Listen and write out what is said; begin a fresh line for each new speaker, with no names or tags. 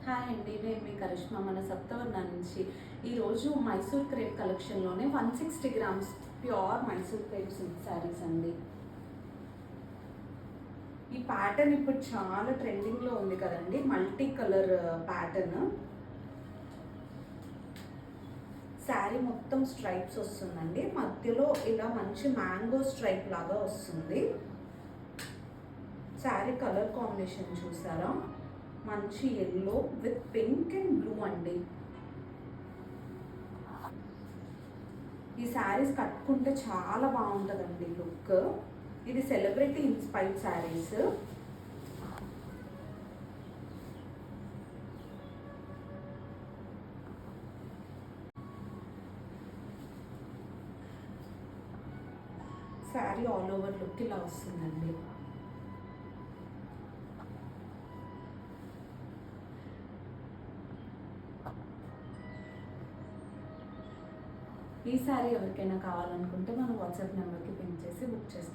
Hi అండి, నేను మీ కరిష్మా మన సప్తవర్ణ నుంచి. ఈరోజు మైసూర్ క్రేప్ కలెక్షన్లోనే 160 grams pure Mysore crepe silk sarees అండి. ఈ ప్యాటర్న్ ఇప్పుడు చాలా ట్రెండింగ్లో ఉంది కదండి, మల్టీ కలర్ ప్యాటర్న్. శారీ మొత్తం స్ట్రైప్స్ వస్తుందండి, మధ్యలో ఇలా మంచి మ్యాంగో స్ట్రైప్ లాగా వస్తుంది. శారీ కలర్ కాంబినేషన్ చూసారా, మంచి yellow with pink and blue అండి. ఈ శారీస్ కట్టుకుంటే చాలా బాగుంటుందండి లుక్. ఇది celebrity inspired saris. Sari all over look ఇలా వస్తుందండి. ఈ శారీ ఎవరికైనా కావాలనుకుంటే మన వాట్సాప్ నెంబర్కి పిన్ చేసి బుక్ చేసుకోండి.